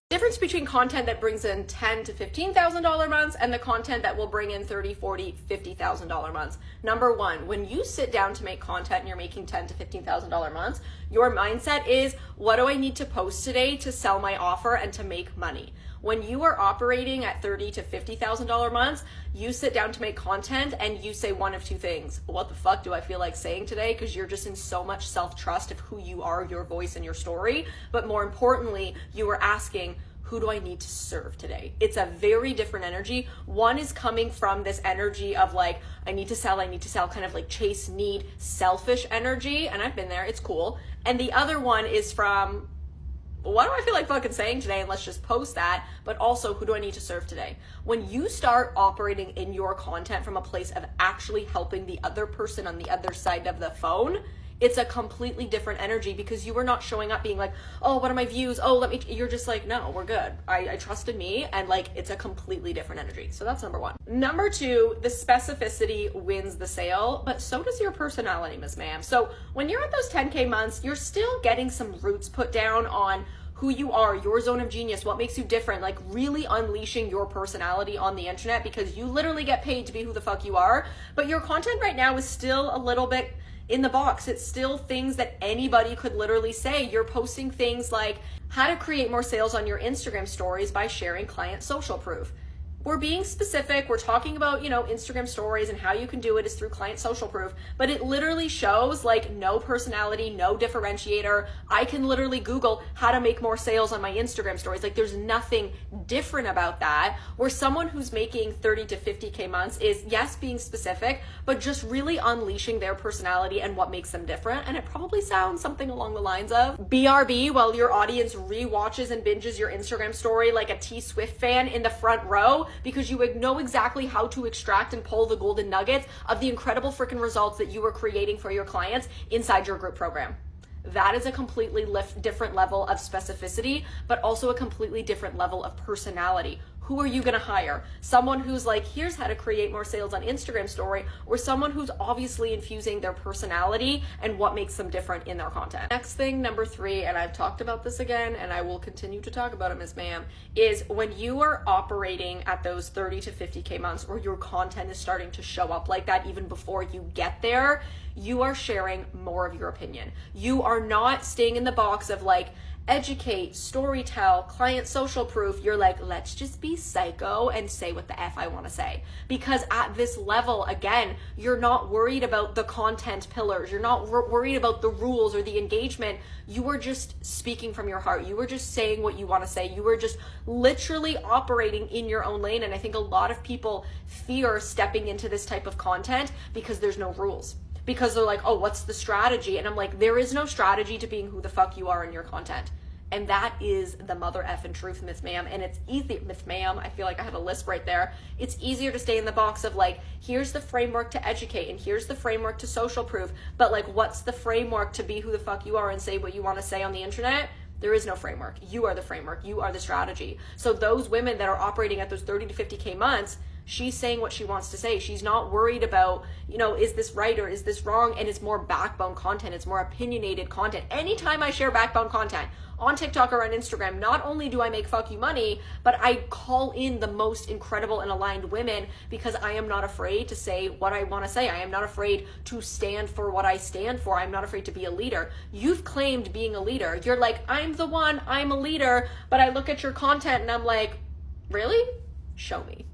Difference between content that brings in $10,000 to $15,000 months and the content that will bring in $30,000, $40,000, $50,000 months. Number one, when you sit down to make content and you're making $10,000 to $15,000 months, your mindset is, what do I need to post today to sell my offer and to make money? When you are operating at $30,000 to $50,000 months, you sit down to make content and you say one of two things. What the fuck do I feel like saying today? Because you're just in so much self-trust of who you are, your voice, and your story. But more importantly, you are asking, who do I need to serve today? It's a very different energy. One is coming from this energy of like, I need to sell, kind of like chase, need, selfish energy. And I've been there, it's cool. And the other one is from, what do I feel like fucking saying today? And let's just post that. But also, who do I need to serve today? When you start operating in your content from a place of actually helping the other person on the other side of the phone, it's a completely different energy, because you are not showing up being like, oh, what are my views? Oh, you're just like, no, we're good. I trusted me. And like, it's a completely different energy. So that's number one. Number two, the specificity wins the sale, but so does your personality, Miss Ma'am. So when you're at those 10K months, you're still getting some roots put down on who you are, your zone of genius, what makes you different, like really unleashing your personality on the internet, because you literally get paid to be who the fuck you are. But your content right now is still a little bit in the box. It's still things that anybody could literally say. You're posting things like how to create more sales on your Instagram stories by sharing client social proof. We're being specific. We're talking about, Instagram stories, and how you can do it is through client social proof, but it literally shows like no personality, no differentiator. I can literally Google how to make more sales on my Instagram stories. Like, there's nothing different about that. Where someone who's making 30 to 50K months is, yes, being specific, but just really unleashing their personality and what makes them different. And it probably sounds something along the lines of BRB while your audience rewatches and binges your Instagram story like a T Swift fan in the front row, because you know exactly how to extract and pull the golden nuggets of the incredible freaking results that you are creating for your clients inside your group program. That is a completely different level of specificity, but also a completely different level of personality. Who are you going to hire? Someone who's like, here's how to create more sales on Instagram story, or someone who's obviously infusing their personality and what makes them different in their content. Next thing, number three, and I've talked about this again, and I will continue to talk about it, Miss Ma'am, is when you are operating at those 30 to 50K months, or your content is starting to show up like that even before you get there, you are sharing more of your opinion. You are not staying in the box of like, educate, storytell, client social proof. You're like, let's just be psycho and say what the F I want to say. Because at this level, again, you're not worried about the content pillars. You're not worried about the rules or the engagement. You are just speaking from your heart. You are just saying what you want to say. You are just literally operating in your own lane. And I think a lot of people fear stepping into this type of content because there's no rules. Because they're like, oh, what's the strategy? And I'm like, there is no strategy to being who the fuck you are in your content. And that is the mother effing truth, Miss Ma'am. And it's easy, Miss Ma'am, I feel like I had a lisp right there. It's easier to stay in the box of like, here's the framework to educate, and here's the framework to social proof. But like, what's the framework to be who the fuck you are and say what you want to say on the internet? There is no framework. You are the framework. You are the strategy. So those women that are operating at those 30 to 50K months, she's saying what she wants to say. She's not worried about, is this right or is this wrong? And it's more backbone content. It's more opinionated content. Anytime I share backbone content on TikTok or on Instagram, not only do I make fuck you money, but I call in the most incredible and aligned women, because I am not afraid to say what I want to say. I am not afraid to stand for what I stand for. I'm not afraid to be a leader. You've claimed being a leader. You're like, I'm the one, I'm a leader, but I look at your content and I'm like, really? Show me.